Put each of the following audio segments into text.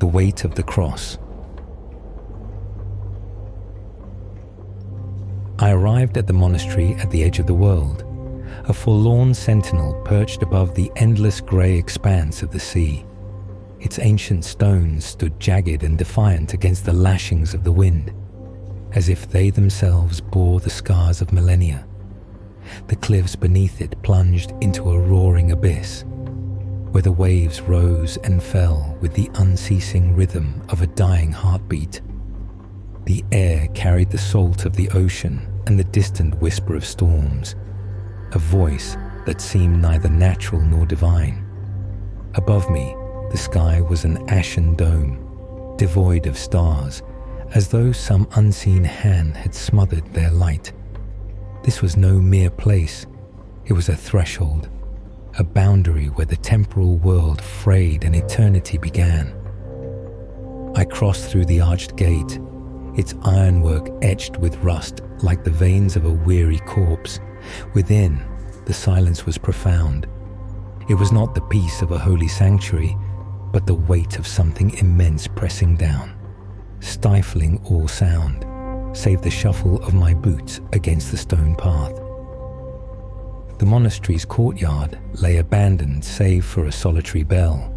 the weight of the cross. I arrived at the monastery at the edge of the world, a forlorn sentinel perched above the endless grey expanse of the sea. Its ancient stones stood jagged and defiant against the lashings of the wind, as if they themselves bore the scars of millennia. The cliffs beneath it plunged into a roaring abyss, where the waves rose and fell with the unceasing rhythm of a dying heartbeat. The air carried the salt of the ocean and the distant whisper of storms, a voice that seemed neither natural nor divine. Above me, the sky was an ashen dome, devoid of stars, as though some unseen hand had smothered their light. This was no mere place. It was a threshold, a boundary where the temporal world frayed and eternity began. I crossed through the arched gate, its ironwork etched with rust like the veins of a weary corpse. Within, the silence was profound. It was not the peace of a holy sanctuary, but the weight of something immense pressing down, stifling all sound, save the shuffle of my boots against the stone path. The monastery's courtyard lay abandoned save for a solitary bell,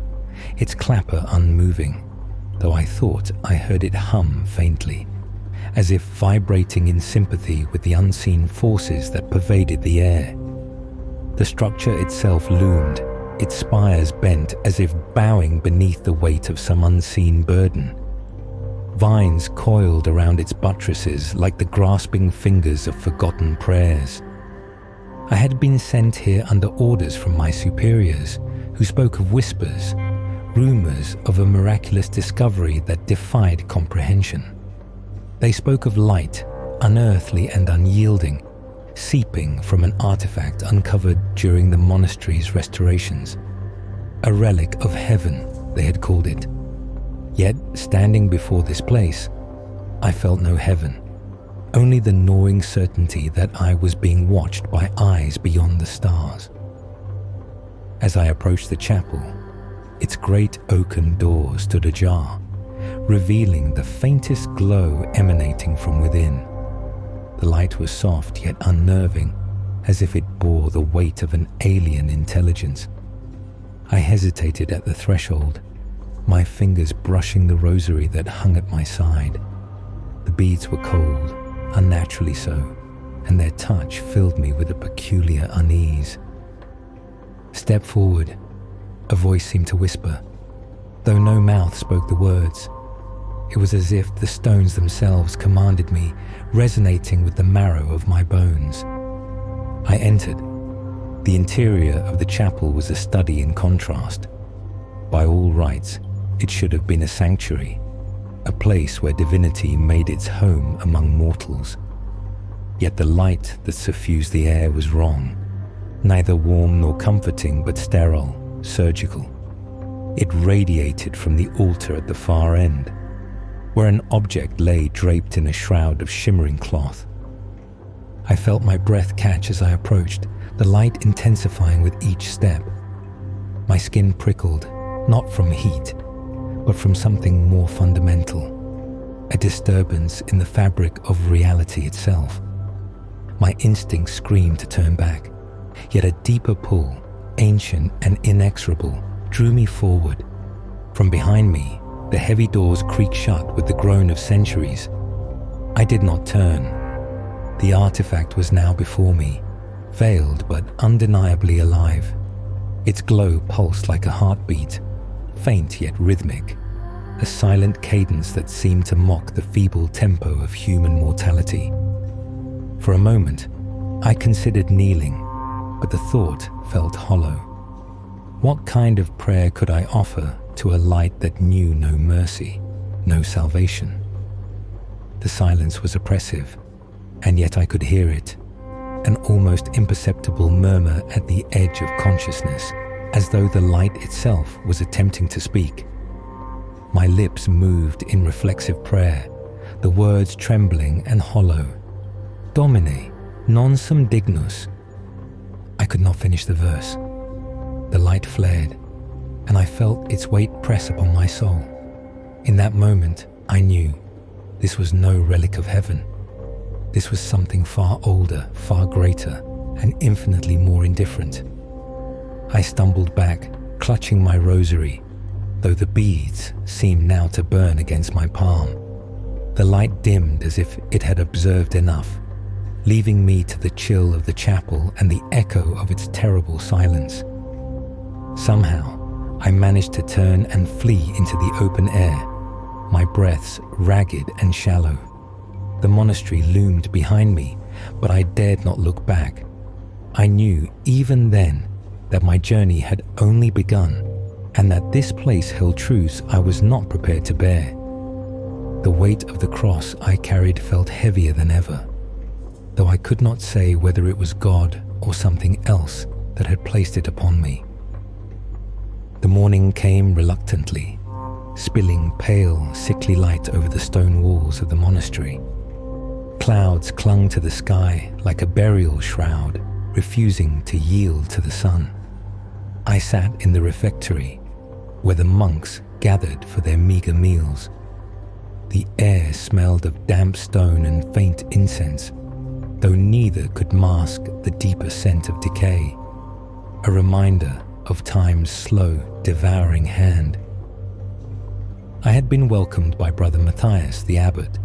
its clapper unmoving, though I thought I heard it hum faintly, as if vibrating in sympathy with the unseen forces that pervaded the air. The structure itself loomed, its spires bent as if bowing beneath the weight of some unseen burden. Vines coiled around its buttresses like the grasping fingers of forgotten prayers. I had been sent here under orders from my superiors, who spoke of whispers, rumors of a miraculous discovery that defied comprehension. They spoke of light, unearthly and unyielding, seeping from an artifact uncovered during the monastery's restorations. A relic of heaven, they had called it. Yet, standing before this place, I felt no heaven, only the gnawing certainty that I was being watched by eyes beyond the stars. As I approached the chapel, its great oaken door stood ajar, revealing the faintest glow emanating from within. The light was soft yet unnerving, as if it bore the weight of an alien intelligence. I hesitated at the threshold, my fingers brushing the rosary that hung at my side. The beads were cold, unnaturally so, and their touch filled me with a peculiar unease. "Step forward," a voice seemed to whisper, though no mouth spoke the words. It was as if the stones themselves commanded me, resonating with the marrow of my bones. I entered. The interior of the chapel was a study in contrast. By all rights, it should have been a sanctuary, a place where divinity made its home among mortals. Yet the light that suffused the air was wrong, neither warm nor comforting, but sterile, surgical. It radiated from the altar at the far end, where an object lay draped in a shroud of shimmering cloth. I felt my breath catch as I approached, the light intensifying with each step. My skin prickled, not from heat, but from something more fundamental, a disturbance in the fabric of reality itself. My instinct screamed to turn back, yet a deeper pull, ancient and inexorable, drew me forward. From behind me, the heavy doors creaked shut with the groan of centuries. I did not turn. The artifact was now before me, veiled but undeniably alive. Its glow pulsed like a heartbeat, faint yet rhythmic, a silent cadence that seemed to mock the feeble tempo of human mortality. For a moment, I considered kneeling, but the thought felt hollow. What kind of prayer could I offer to a light that knew no mercy, no salvation? The silence was oppressive, and yet I could hear it, an almost imperceptible murmur at the edge of consciousness, as though the light itself was attempting to speak. My lips moved in reflexive prayer, the words trembling and hollow. Domine, non sum dignus. I could not finish the verse. The light flared, and I felt its weight press upon my soul. In that moment, I knew this was no relic of heaven. This was something far older, far greater, and infinitely more indifferent. I stumbled back, clutching my rosary, though the beads seemed now to burn against my palm. The light dimmed as if it had observed enough, leaving me to the chill of the chapel and the echo of its terrible silence. Somehow, I managed to turn and flee into the open air, my breaths ragged and shallow. The monastery loomed behind me, but I dared not look back. I knew, even then, that my journey had only begun, and that this place held truths I was not prepared to bear. The weight of the cross I carried felt heavier than ever, though I could not say whether it was God or something else that had placed it upon me. The morning came reluctantly, spilling pale, sickly light over the stone walls of the monastery. Clouds clung to the sky like a burial shroud, refusing to yield to the sun. I sat in the refectory, where the monks gathered for their meager meals. The air smelled of damp stone and faint incense, though neither could mask the deeper scent of decay, a reminder of time's slow, devouring hand. I had been welcomed by Brother Matthias, the abbot,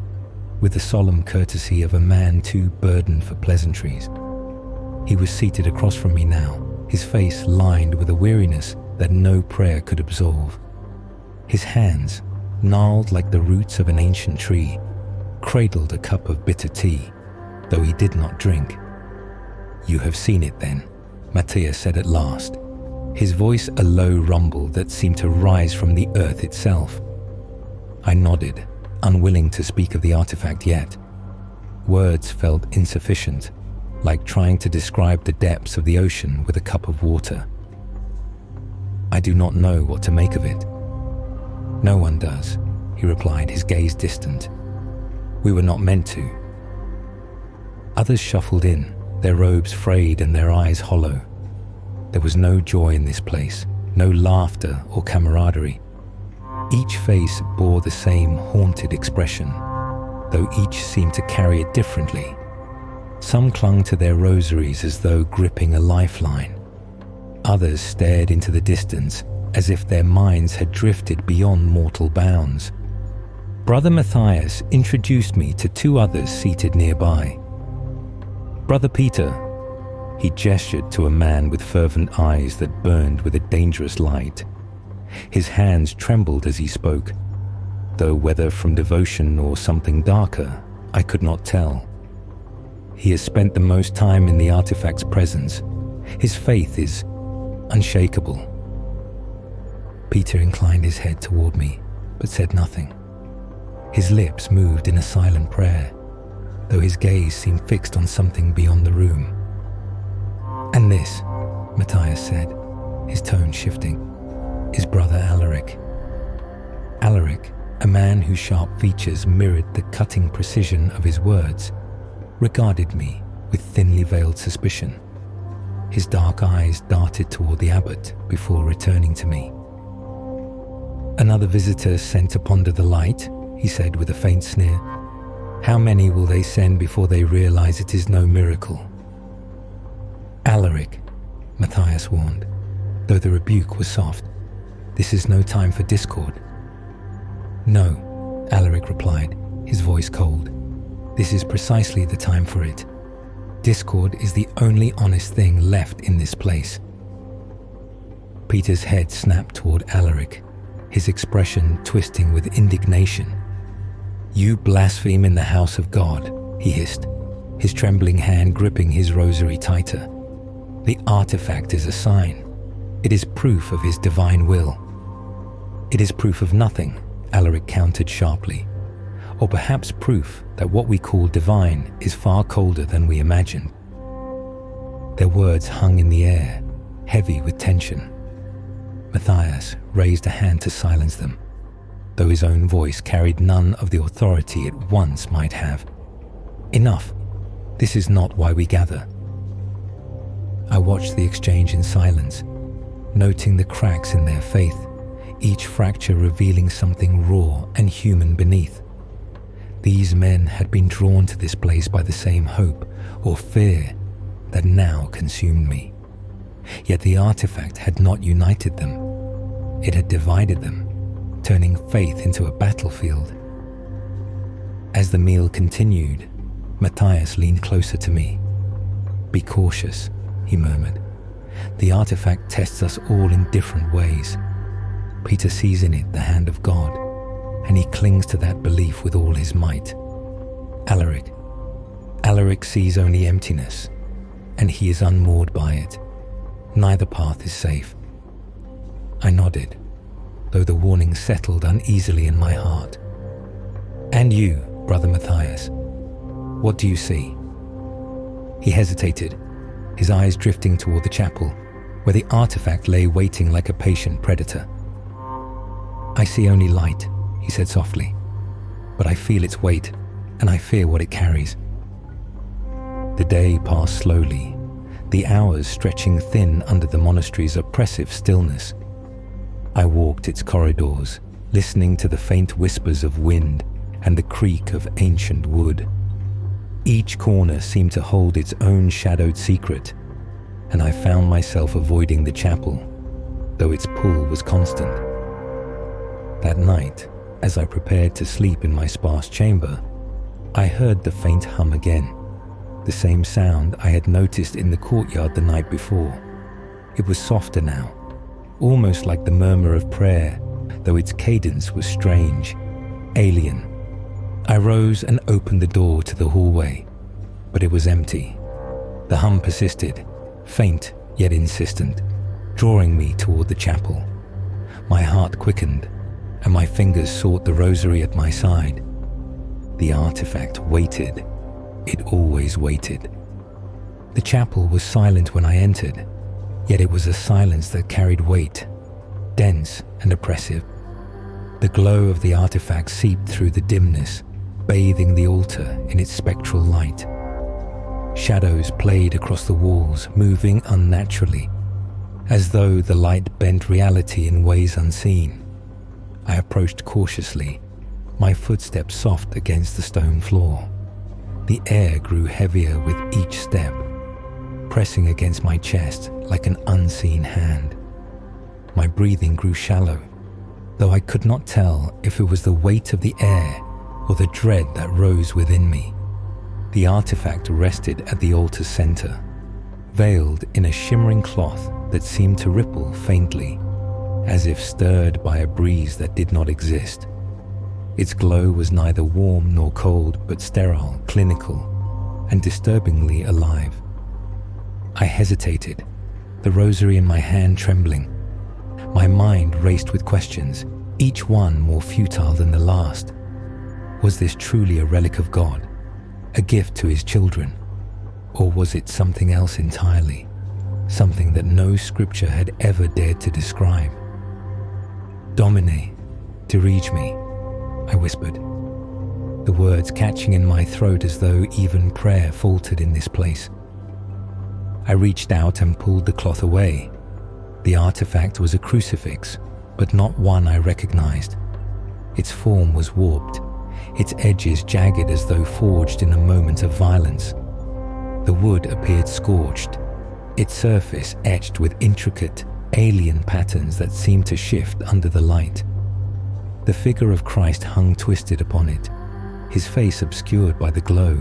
with the solemn courtesy of a man too burdened for pleasantries. He was seated across from me now, his face lined with a weariness that no prayer could absolve. His hands, gnarled like the roots of an ancient tree, cradled a cup of bitter tea, though he did not drink. "You have seen it then," Matthias said at last, his voice a low rumble that seemed to rise from the earth itself. I nodded, unwilling to speak of the artifact yet. Words felt insufficient, like trying to describe the depths of the ocean with a cup of water. "I do not know what to make of it." "No one does," he replied, his gaze distant. "We were not meant to." Others shuffled in, their robes frayed and their eyes hollow. There was no joy in this place, no laughter or camaraderie. Each face bore the same haunted expression, though each seemed to carry it differently. Some clung to their rosaries as though gripping a lifeline. Others stared into the distance as if their minds had drifted beyond mortal bounds. Brother Matthias introduced me to two others seated nearby. "Brother Peter," he gestured to a man with fervent eyes that burned with a dangerous light. His hands trembled as he spoke, though whether from devotion or something darker, I could not tell. He has spent the most time in the artifact's presence. His faith is unshakable. Peter inclined his head toward me, but said nothing. His lips moved in a silent prayer, though his gaze seemed fixed on something beyond the room. "And this," Matthias said, his tone shifting, "is Brother Alaric." Alaric, a man whose sharp features mirrored the cutting precision of his words, regarded me with thinly veiled suspicion. His dark eyes darted toward the abbot before returning to me. "Another visitor sent to ponder the light," he said with a faint sneer. "How many will they send before they realize it is no miracle?" "Alaric," Matthias warned, though the rebuke was soft. "This is no time for discord." "No," Alaric replied, his voice cold. "This is precisely the time for it. Discord is the only honest thing left in this place." Peter's head snapped toward Alaric, his expression twisting with indignation. "You blaspheme in the house of God," he hissed, his trembling hand gripping his rosary tighter. "The artifact is a sign. It is proof of his divine will." "It is proof of nothing," Alaric countered sharply. "Or perhaps proof that what we call divine is far colder than we imagined." Their words hung in the air, heavy with tension. Matthias raised a hand to silence them, though his own voice carried none of the authority it once might have. "Enough. This is not why we gather." I watched the exchange in silence, noting the cracks in their faith, each fracture revealing something raw and human beneath. These men had been drawn to this place by the same hope or fear that now consumed me. Yet the artifact had not united them. It had divided them, turning faith into a battlefield. As the meal continued, Matthias leaned closer to me. "Be cautious," he murmured. "The artifact tests us all in different ways. Peter sees in it the hand of God, and he clings to that belief with all his might. Alaric sees only emptiness, and he is unmoored by it. Neither path is safe." I nodded, though the warning settled uneasily in my heart. "And you, Brother Matthias, what do you see?" He hesitated, his eyes drifting toward the chapel, where the artifact lay waiting like a patient predator. "I see only light," he said softly, "but I feel its weight, and I fear what it carries." The day passed slowly, the hours stretching thin under the monastery's oppressive stillness. I walked its corridors, listening to the faint whispers of wind and the creak of ancient wood. Each corner seemed to hold its own shadowed secret, and I found myself avoiding the chapel, though its pull was constant. That night, as I prepared to sleep in my sparse chamber, I heard the faint hum again, the same sound I had noticed in the courtyard the night before. It was softer now, almost like the murmur of prayer, though its cadence was strange, alien. I rose and opened the door to the hallway, but it was empty. The hum persisted, faint yet insistent, drawing me toward the chapel. My heart quickened, and my fingers sought the rosary at my side. The artifact waited. It always waited. The chapel was silent when I entered, yet it was a silence that carried weight, dense and oppressive. The glow of the artifact seeped through the dimness, bathing the altar in its spectral light. Shadows played across the walls, moving unnaturally, as though the light bent reality in ways unseen. I approached cautiously, my footsteps soft against the stone floor. The air grew heavier with each step, pressing against my chest like an unseen hand. My breathing grew shallow, though I could not tell if it was the weight of the air or the dread that rose within me. The artifact rested at the altar's center, veiled in a shimmering cloth that seemed to ripple faintly, as if stirred by a breeze that did not exist. Its glow was neither warm nor cold, but sterile, clinical, and disturbingly alive. I hesitated, the rosary in my hand trembling. My mind raced with questions, each one more futile than the last. Was this truly a relic of God, a gift to his children? Or was it something else entirely, something that no scripture had ever dared to describe? "Domine, dirige me," I whispered, the words catching in my throat as though even prayer faltered in this place. I reached out and pulled the cloth away. The artifact was a crucifix, but not one I recognized. Its form was warped, its edges jagged as though forged in a moment of violence. The wood appeared scorched, its surface etched with intricate, alien patterns that seemed to shift under the light. The figure of Christ hung twisted upon it, his face obscured by the glow,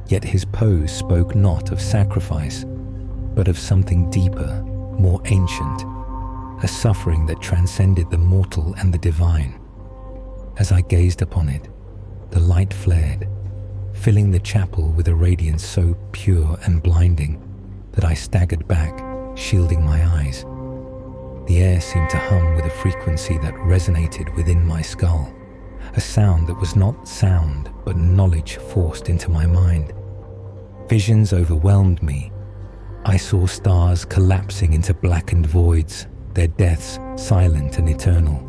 yet his pose spoke not of sacrifice, but of something deeper, more ancient, a suffering that transcended the mortal and the divine. As I gazed upon it, the light flared, filling the chapel with a radiance so pure and blinding that I staggered back, shielding my eyes. The air seemed to hum with a frequency that resonated within my skull, a sound that was not sound but knowledge forced into my mind. Visions overwhelmed me. I saw stars collapsing into blackened voids, their deaths silent and eternal.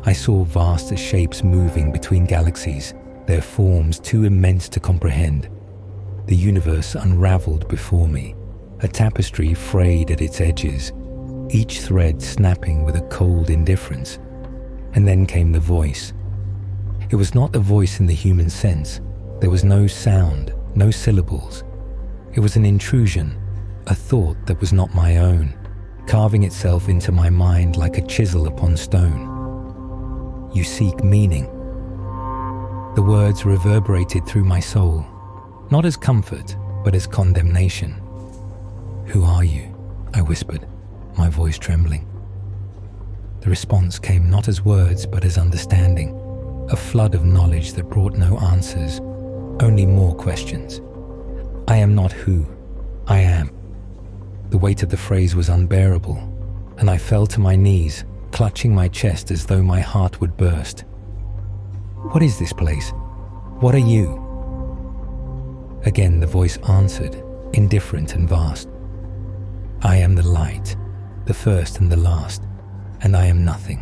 I saw vast shapes moving between galaxies, their forms too immense to comprehend. The universe unraveled before me, a tapestry frayed at its edges, each thread snapping with a cold indifference. And then came the voice. It was not a voice in the human sense. There was no sound, no syllables. It was an intrusion, a thought that was not my own, carving itself into my mind like a chisel upon stone. You seek meaning. The words reverberated through my soul, not as comfort, but as condemnation. "Who are you?" I whispered, my voice trembling. The response came not as words, but as understanding, a flood of knowledge that brought no answers, only more questions. "I am not who, I am." The weight of the phrase was unbearable, and I fell to my knees, clutching my chest as though my heart would burst. "What is this place? What are you?" Again the voice answered, indifferent and vast. "I am the light, the first and the last, and I am nothing."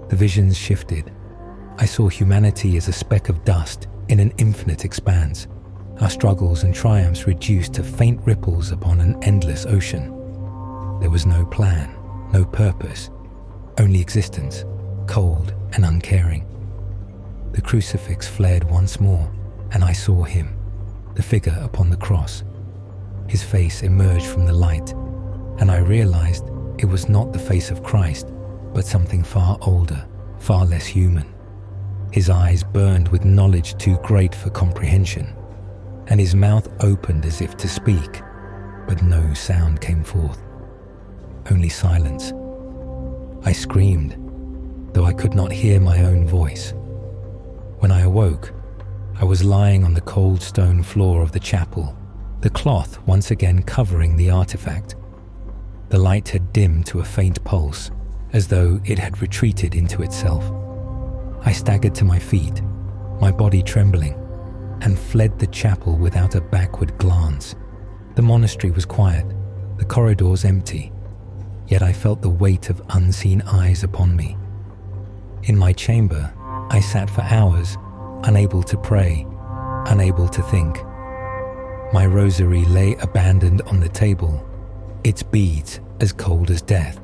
The visions shifted. I saw humanity as a speck of dust in an infinite expanse, our struggles and triumphs reduced to faint ripples upon an endless ocean. There was no plan, no purpose, only existence, cold and uncaring. The crucifix flared once more, and I saw him, the figure upon the cross. His face emerged from the light, and I realized it was not the face of Christ, but something far older, far less human. His eyes burned with knowledge too great for comprehension, and his mouth opened as if to speak, but no sound came forth, only silence. I screamed, though I could not hear my own voice. When I awoke, I was lying on the cold stone floor of the chapel, the cloth once again covering the artifact. The light had dimmed to a faint pulse, as though it had retreated into itself. I staggered to my feet, my body trembling, and fled the chapel without a backward glance. The monastery was quiet, the corridors empty, yet I felt the weight of unseen eyes upon me. In my chamber, I sat for hours, unable to pray, unable to think. My rosary lay abandoned on the table, its beads as cold as death.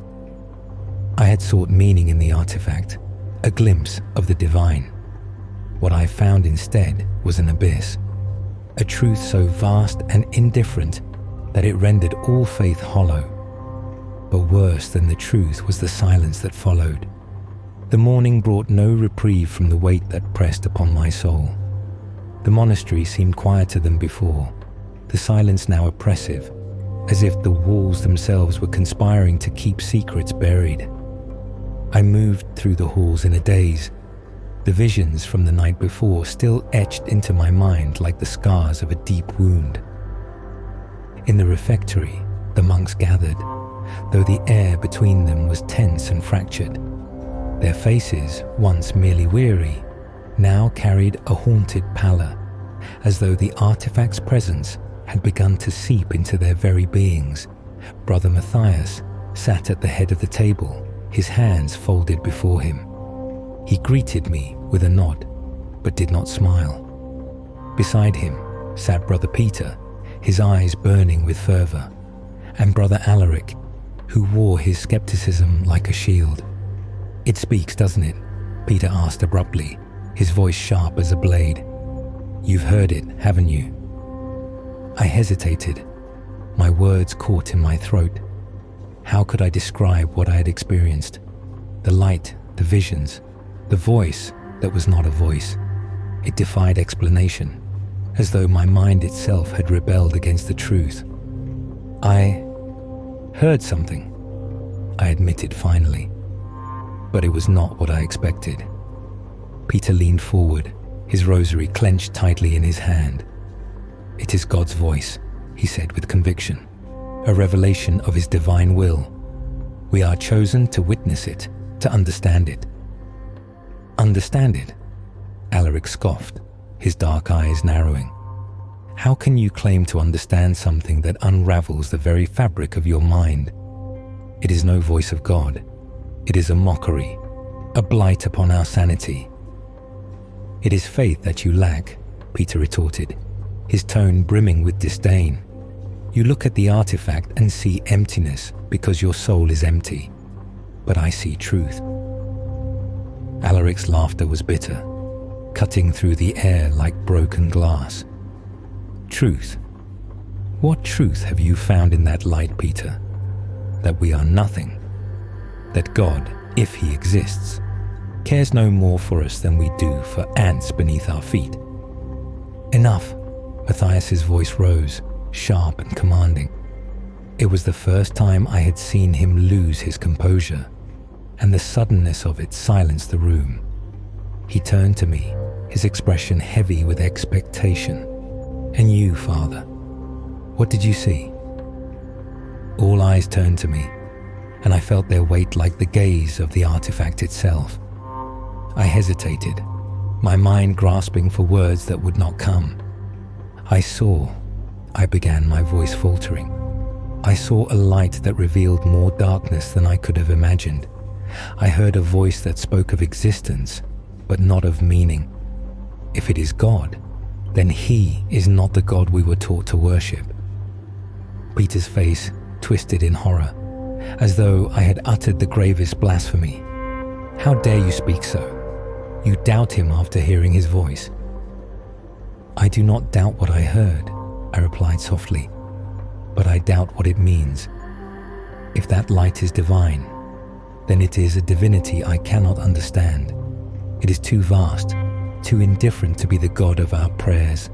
I had sought meaning in the artifact, a glimpse of the divine. What I found instead was an abyss, a truth so vast and indifferent that it rendered all faith hollow. But worse than the truth was the silence that followed. The morning brought no reprieve from the weight that pressed upon my soul. The monastery seemed quieter than before, the silence now oppressive, as if the walls themselves were conspiring to keep secrets buried. I moved through the halls in a daze, the visions from the night before still etched into my mind like the scars of a deep wound. In the refectory, the monks gathered, though the air between them was tense and fractured. Their faces, once merely weary, now carried a haunted pallor, as though the artifact's presence had begun to seep into their very beings. Brother Matthias sat at the head of the table, his hands folded before him. He greeted me with a nod, but did not smile. Beside him sat Brother Peter, his eyes burning with fervor, and Brother Alaric, who wore his skepticism like a shield. "It speaks, doesn't it?" Peter asked abruptly, his voice sharp as a blade. "You've heard it, haven't you?" I hesitated, my words caught in my throat. How could I describe what I had experienced? The light, the visions, the voice that was not a voice. It defied explanation, as though my mind itself had rebelled against the truth. "I heard something," I admitted finally. But it was not what I expected. Peter leaned forward, his rosary clenched tightly in his hand. "It is God's voice," he said with conviction, "a revelation of his divine will. We are chosen to witness it, to understand it." "Understand it?" Alaric scoffed, his dark eyes narrowing. "How can you claim to understand something that unravels the very fabric of your mind? It is no voice of God. It is a mockery, a blight upon our sanity." "It is faith that you lack," Peter retorted, his tone brimming with disdain. You look at the artifact and see emptiness because your soul is empty, but I see truth. Alaric's laughter was bitter, cutting through the air like broken glass. Truth? What truth have you found in that light, Peter? That we are nothing? That God, if he exists, cares no more for us than we do for ants beneath our feet? Enough! Matthias's voice rose, sharp and commanding. It was the first time I had seen him lose his composure, and the suddenness of it silenced the room. He turned to me, his expression heavy with expectation. And you, Father, what did you see? All eyes turned to me, and I felt their weight like the gaze of the artifact itself. I hesitated, my mind grasping for words that would not come. I began, my voice faltering. I saw a light that revealed more darkness than I could have imagined. I heard a voice that spoke of existence, but not of meaning. If it is God, then he is not the God we were taught to worship. Peter's face twisted in horror, as though I had uttered the gravest blasphemy. How dare you speak so? You doubt him after hearing his voice. I do not doubt what I heard, I replied softly, but I doubt what it means. If that light is divine, then it is a divinity I cannot understand. It is too vast, too indifferent to be the God of our prayers.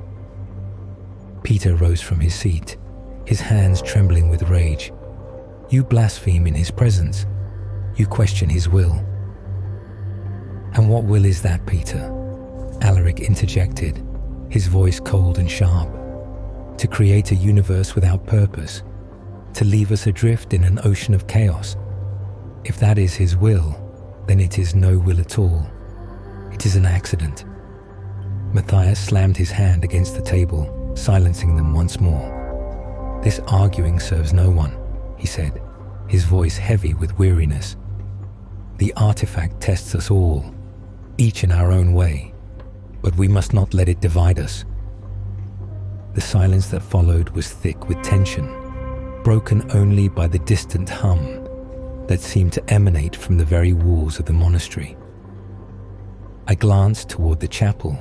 Peter rose from his seat, his hands trembling with rage. You blaspheme in his presence. You question his will. And what will is that, Peter? Alaric interjected, his voice cold and sharp. To create a universe without purpose, to leave us adrift in an ocean of chaos. If that is his will, then it is no will at all. It is an accident. Matthias slammed his hand against the table, silencing them once more. This arguing serves no one, he said, his voice heavy with weariness. The artifact tests us all, each in our own way, but we must not let it divide us. The silence that followed was thick with tension, broken only by the distant hum that seemed to emanate from the very walls of the monastery. I glanced toward the chapel,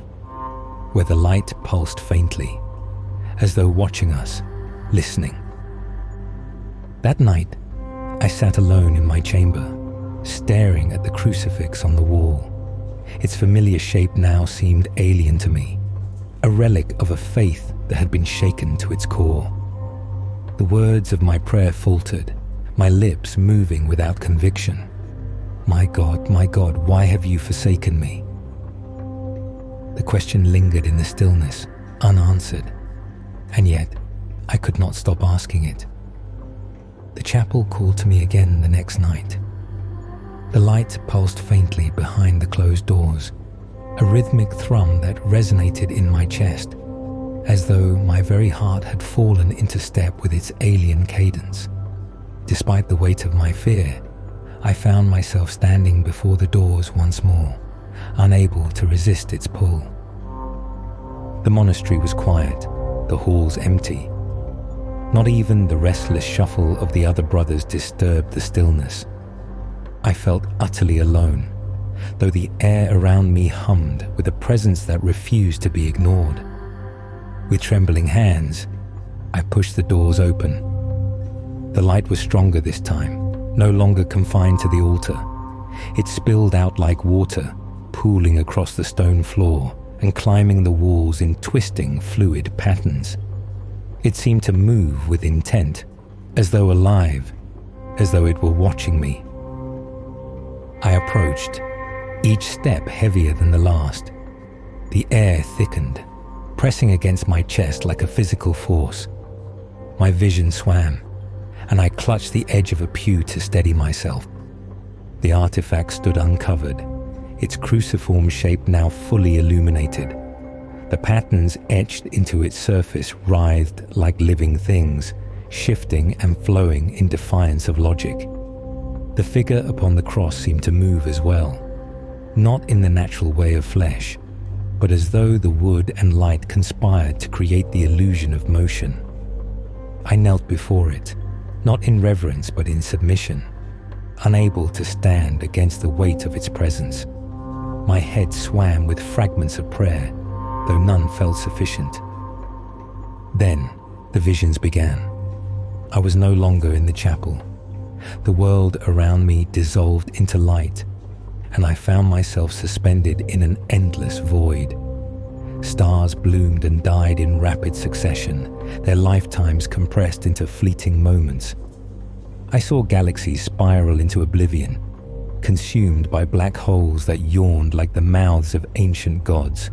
where the light pulsed faintly, as though watching us, listening. That night, I sat alone in my chamber, staring at the crucifix on the wall. Its familiar shape now seemed alien to me, a relic of a faith that had been shaken to its core. The words of my prayer faltered, my lips moving without conviction. My God, why have you forsaken me? The question lingered in the stillness, unanswered, and yet I could not stop asking it. The chapel called to me again the next night. The light pulsed faintly behind the closed doors, a rhythmic thrum that resonated in my chest, as though my very heart had fallen into step with its alien cadence. Despite the weight of my fear, I found myself standing before the doors once more, unable to resist its pull. The monastery was quiet, the halls empty. Not even the restless shuffle of the other brothers disturbed the stillness. I felt utterly alone, though the air around me hummed with a presence that refused to be ignored. With trembling hands, I pushed the doors open. The light was stronger this time, no longer confined to the altar. It spilled out like water, pooling across the stone floor and climbing the walls in twisting, fluid patterns. It seemed to move with intent, as though alive, as though it were watching me. I approached, each step heavier than the last. The air thickened, pressing against my chest like a physical force. My vision swam, and I clutched the edge of a pew to steady myself. The artifact stood uncovered, its cruciform shape now fully illuminated. The patterns etched into its surface writhed like living things, shifting and flowing in defiance of logic. The figure upon the cross seemed to move as well, not in the natural way of flesh, but as though the wood and light conspired to create the illusion of motion. I knelt before it, not in reverence but in submission, unable to stand against the weight of its presence. My head swam with fragments of prayer, though none felt sufficient. Then the visions began. I was no longer in the chapel. The world around me dissolved into light, and I found myself suspended in an endless void. Stars bloomed and died in rapid succession, their lifetimes compressed into fleeting moments. I saw galaxies spiral into oblivion, consumed by black holes that yawned like the mouths of ancient gods.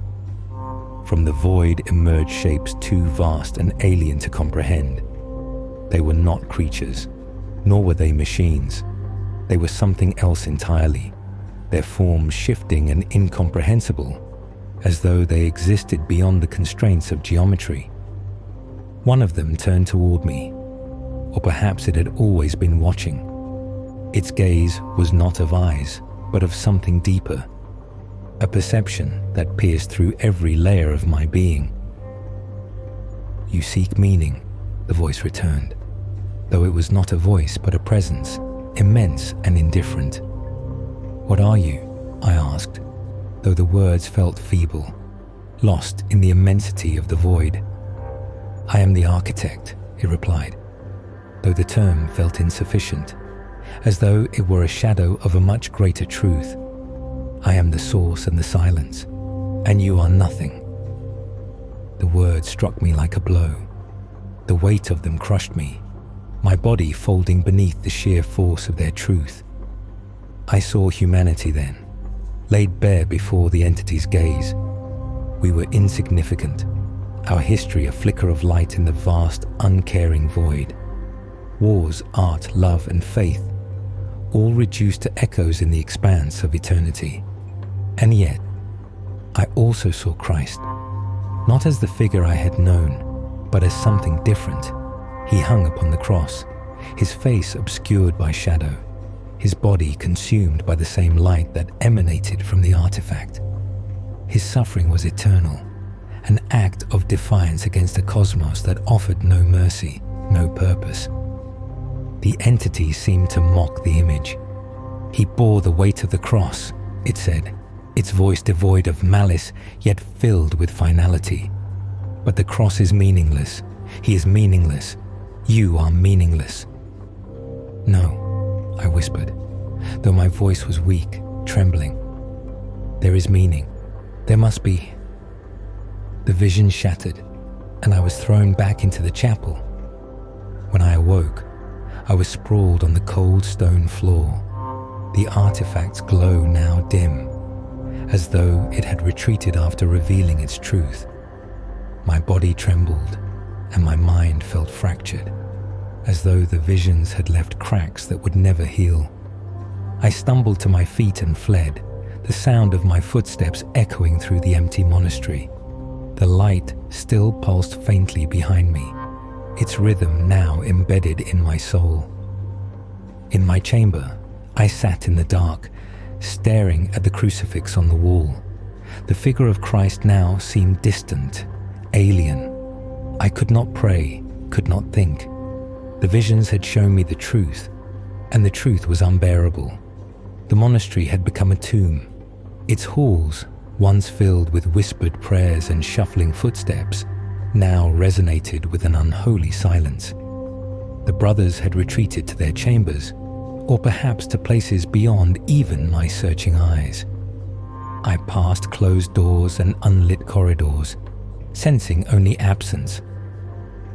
From the void emerged shapes too vast and alien to comprehend. They were not creatures, nor were they machines. They were something else entirely, their forms shifting and incomprehensible, as though they existed beyond the constraints of geometry. One of them turned toward me, or perhaps it had always been watching. Its gaze was not of eyes, but of something deeper, a perception that pierced through every layer of my being. "You seek meaning," the voice returned, though it was not a voice but a presence, immense and indifferent. "What are you?" I asked, though the words felt feeble, lost in the immensity of the void. "I am the architect," it replied, though the term felt insufficient, as though it were a shadow of a much greater truth. "I am the source and the silence, and you are nothing." The words struck me like a blow. The weight of them crushed me, my body folding beneath the sheer force of their truth. I saw humanity then, laid bare before the entity's gaze. We were insignificant, our history a flicker of light in the vast, uncaring void. Wars, art, love, and faith, all reduced to echoes in the expanse of eternity. And yet, I also saw Christ, not as the figure I had known, but as something different. He hung upon the cross, his face obscured by shadow, his body consumed by the same light that emanated from the artifact. His suffering was eternal, an act of defiance against a cosmos that offered no mercy, no purpose. The entity seemed to mock the image. "He bore the weight of the cross," it said, its voice devoid of malice, yet filled with finality. "But the cross is meaningless. He is meaningless. You are meaningless." "No," I whispered, though my voice was weak, trembling. "There is meaning. There must be." The vision shattered, and I was thrown back into the chapel. When I awoke, I was sprawled on the cold stone floor, the artifact's glow now dim, as though it had retreated after revealing its truth. My body trembled, and my mind felt fractured, as though the visions had left cracks that would never heal. I stumbled to my feet and fled, the sound of my footsteps echoing through the empty monastery. The light still pulsed faintly behind me, its rhythm now embedded in my soul. In my chamber, I sat in the dark, staring at the crucifix on the wall. The figure of Christ now seemed distant, alien. I could not pray, could not think. The visions had shown me the truth, and the truth was unbearable. The monastery had become a tomb. Its halls, once filled with whispered prayers and shuffling footsteps, now resonated with an unholy silence. The brothers had retreated to their chambers, or perhaps to places beyond even my searching eyes. I passed closed doors and unlit corridors, sensing only absence.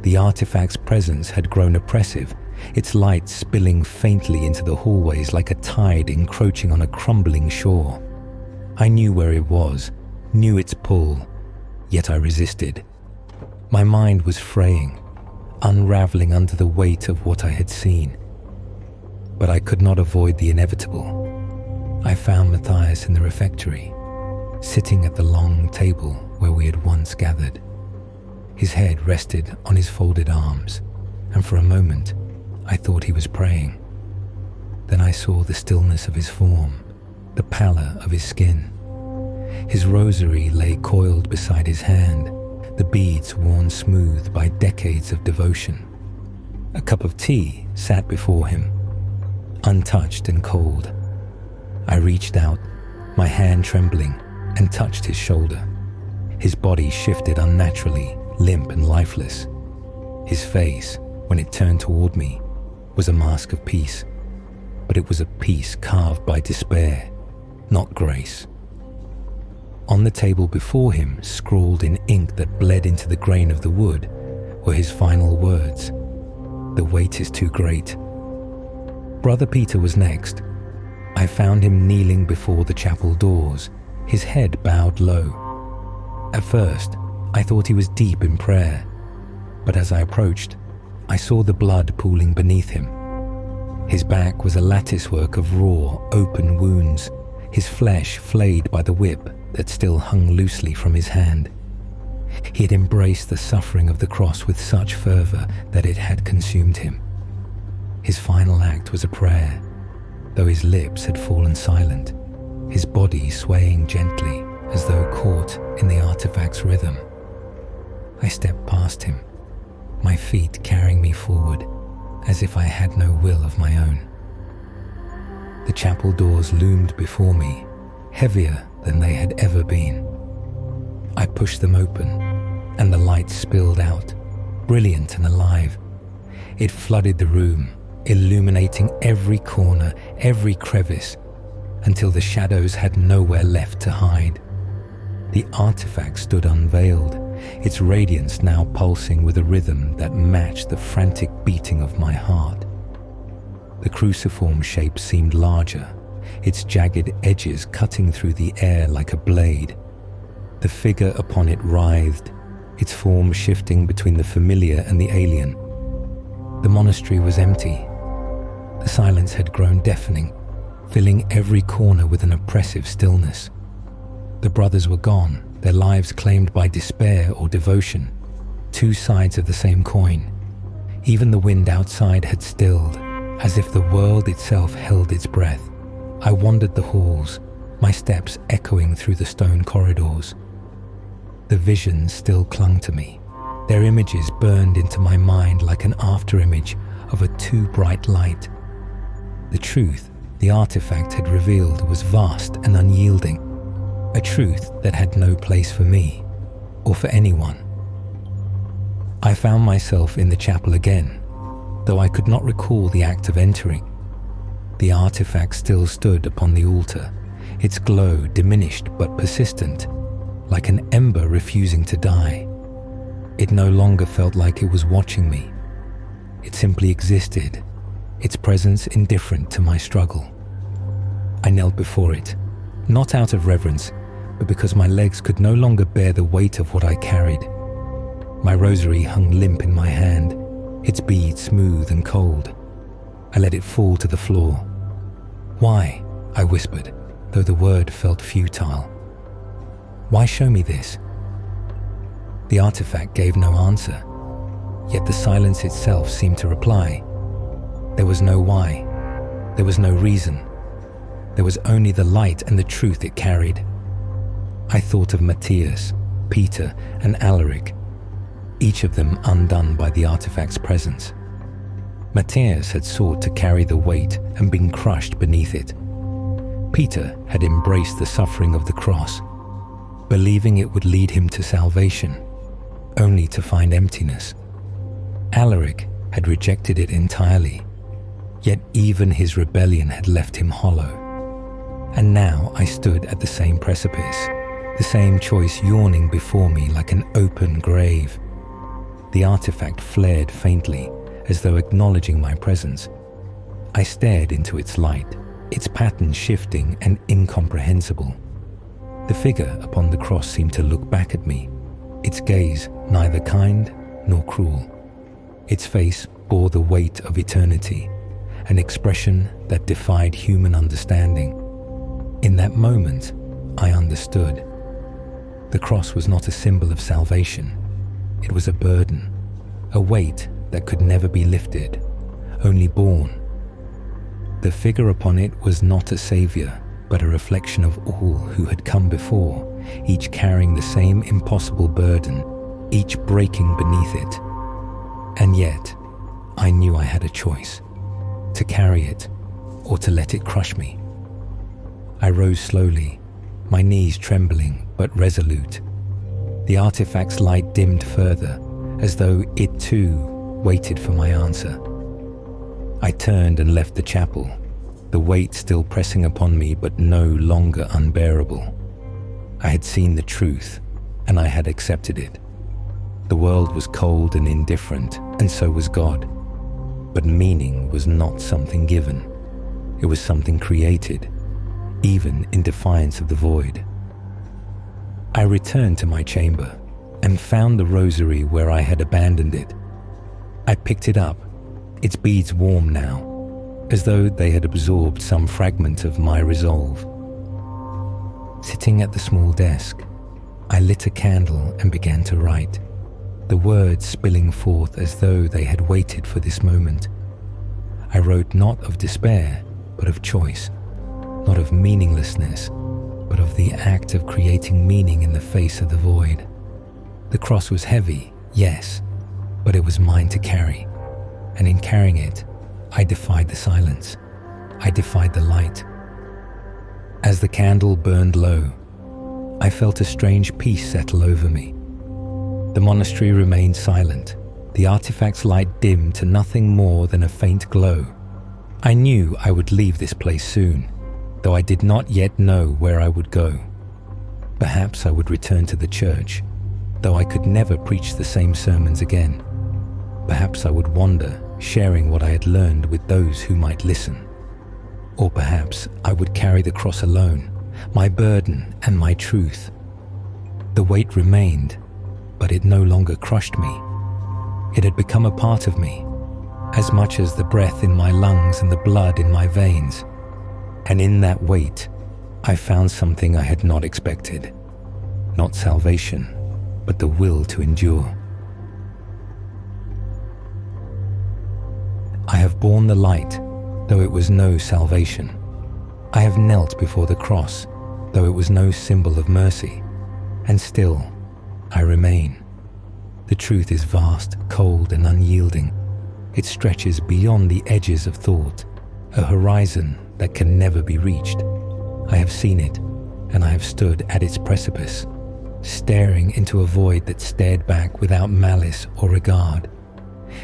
The artifact's presence had grown oppressive, its light spilling faintly into the hallways like a tide encroaching on a crumbling shore. I knew where it was, knew its pull, yet I resisted. My mind was fraying, unraveling under the weight of what I had seen. But I could not avoid the inevitable. I found Matthias in the refectory, sitting at the long table where we had once gathered. His head rested on his folded arms, and for a moment I thought he was praying. Then I saw the stillness of his form, the pallor of his skin. His rosary lay coiled beside his hand, the beads worn smooth by decades of devotion. A cup of tea sat before him, untouched and cold. I reached out, my hand trembling, and touched his shoulder. His body shifted unnaturally, limp and lifeless. His face, when it turned toward me, was a mask of peace, but it was a peace carved by despair, not grace. On the table before him, scrawled in ink that bled into the grain of the wood, were his final words: "The weight is too great." Brother Peter was next. I found him kneeling before the chapel doors, his head bowed low. At first, I thought he was deep in prayer, but as I approached, I saw the blood pooling beneath him. His back was a latticework of raw, open wounds, his flesh flayed by the whip that still hung loosely from his hand. He had embraced the suffering of the cross with such fervor that it had consumed him. His final act was a prayer, though his lips had fallen silent, his body swaying gently as though caught in the artifact's rhythm. I stepped past him, my feet carrying me forward as if I had no will of my own. The chapel doors loomed before me, heavier than they had ever been. I pushed them open, and the light spilled out, brilliant and alive. It flooded the room, illuminating every corner, every crevice, until the shadows had nowhere left to hide. The artifact stood unveiled, its radiance now pulsing with a rhythm that matched the frantic beating of my heart. The cruciform shape seemed larger, its jagged edges cutting through the air like a blade. The figure upon it writhed, its form shifting between the familiar and the alien. The monastery was empty. The silence had grown deafening, filling every corner with an oppressive stillness. The brothers were gone, their lives claimed by despair or devotion, two sides of the same coin. Even the wind outside had stilled, as if the world itself held its breath. I wandered the halls, my steps echoing through the stone corridors. The visions still clung to me. Their images burned into my mind like an afterimage of a too bright light. The truth the artifact had revealed was vast and unyielding, a truth that had no place for me, or for anyone. I found myself in the chapel again, though I could not recall the act of entering. The artifact still stood upon the altar, its glow diminished but persistent, like an ember refusing to die. It no longer felt like it was watching me. It simply existed, its presence indifferent to my struggle. I knelt before it, not out of reverence, but because my legs could no longer bear the weight of what I carried. My rosary hung limp in my hand, its bead smooth and cold. I let it fall to the floor. "Why?" I whispered, though the word felt futile. "Why show me this?" The artifact gave no answer, yet the silence itself seemed to reply. There was no why. There was no reason. There was only the light and the truth it carried. I thought of Matthias, Peter, and Alaric, each of them undone by the artifact's presence. Matthias had sought to carry the weight and been crushed beneath it. Peter had embraced the suffering of the cross, believing it would lead him to salvation, only to find emptiness. Alaric had rejected it entirely, yet even his rebellion had left him hollow. And now I stood at the same precipice, the same choice yawning before me like an open grave. The artifact flared faintly, as though acknowledging my presence. I stared into its light, its pattern shifting and incomprehensible. The figure upon the cross seemed to look back at me, its gaze neither kind nor cruel. Its face bore the weight of eternity, an expression that defied human understanding. In that moment, I understood. The cross was not a symbol of salvation. It was a burden, a weight that could never be lifted, only borne. The figure upon it was not a savior, but a reflection of all who had come before, each carrying the same impossible burden, each breaking beneath it. And yet, I knew I had a choice: to carry it or to let it crush me. I rose slowly, my knees trembling but resolute. The artifact's light dimmed further, as though it too waited for my answer. I turned and left the chapel, the weight still pressing upon me but no longer unbearable. I had seen the truth, and I had accepted it. The world was cold and indifferent, and so was God. But meaning was not something given. It was something created, even in defiance of the void. I returned to my chamber and found the rosary where I had abandoned it. I picked it up, its beads warm now, as though they had absorbed some fragment of my resolve. Sitting at the small desk, I lit a candle and began to write, the words spilling forth as though they had waited for this moment. I wrote not of despair, but of choice, not of meaninglessness, but of the act of creating meaning in the face of the void. The cross was heavy, yes, but it was mine to carry, and in carrying it, I defied the silence. I defied the light. As the candle burned low, I felt a strange peace settle over me. The monastery remained silent, the artifact's light dimmed to nothing more than a faint glow. I knew I would leave this place soon, though I did not yet know where I would go. Perhaps I would return to the church, though I could never preach the same sermons again. Perhaps I would wander, sharing what I had learned with those who might listen. Or perhaps I would carry the cross alone, my burden and my truth. The weight remained, but it no longer crushed me. It had become a part of me, as much as the breath in my lungs and the blood in my veins. And in that weight, I found something I had not expected. Not salvation, but the will to endure. I have borne the light, though it was no salvation. I have knelt before the cross, though it was no symbol of mercy. And still, I remain. The truth is vast, cold, and unyielding. It stretches beyond the edges of thought, a horizon that can never be reached. I have seen it, and I have stood at its precipice, staring into a void that stared back without malice or regard.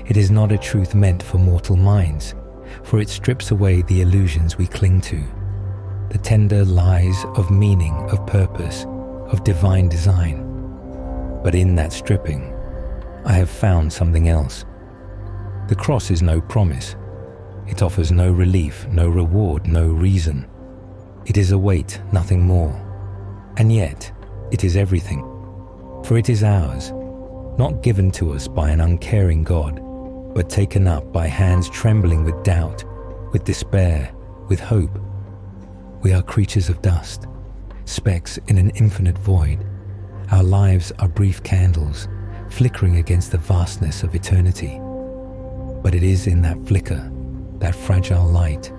It is not a truth meant for mortal minds, for it strips away the illusions we cling to, the tender lies of meaning, of purpose, of divine design. But in that stripping, I have found something else. The cross is no promise. It offers no relief, no reward, no reason. It is a weight, nothing more. And yet, it is everything. For it is ours, not given to us by an uncaring God, but taken up by hands trembling with doubt, with despair, with hope. We are creatures of dust, specks in an infinite void. Our lives are brief candles, flickering against the vastness of eternity. But it is in that flicker, that fragile light,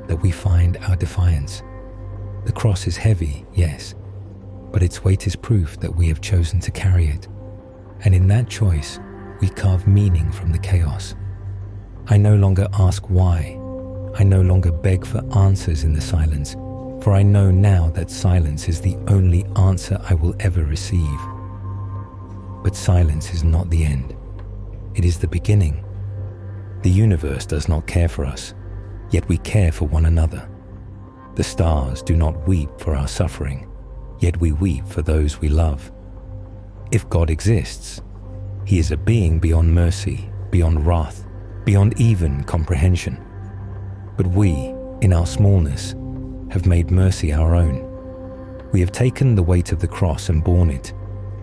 that we find our defiance. The cross is heavy, yes, but its weight is proof that we have chosen to carry it. And in that choice, we carve meaning from the chaos. I no longer ask why. I no longer beg for answers in the silence, for I know now that silence is the only answer I will ever receive. But silence is not the end. It is the beginning. The universe does not care for us, yet we care for one another. The stars do not weep for our suffering, yet we weep for those we love. If God exists, He is a being beyond mercy, beyond wrath, beyond even comprehension. But we, in our smallness, have made mercy our own. We have taken the weight of the cross and borne it,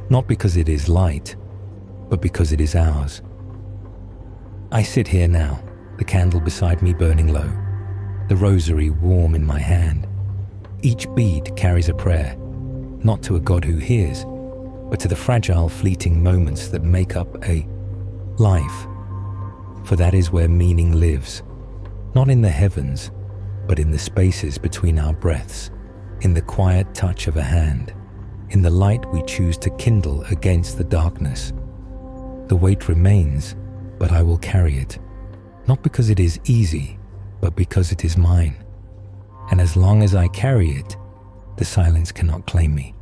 not because it is light, but because it is ours. I sit here now, the candle beside me burning low, the rosary warm in my hand. Each bead carries a prayer, not to a God who hears, but to the fragile, fleeting moments that make up a life. For that is where meaning lives, not in the heavens, but in the spaces between our breaths, in the quiet touch of a hand, in the light we choose to kindle against the darkness. The weight remains, but I will carry it, not because it is easy, but because it is mine. And as long as I carry it, the silence cannot claim me.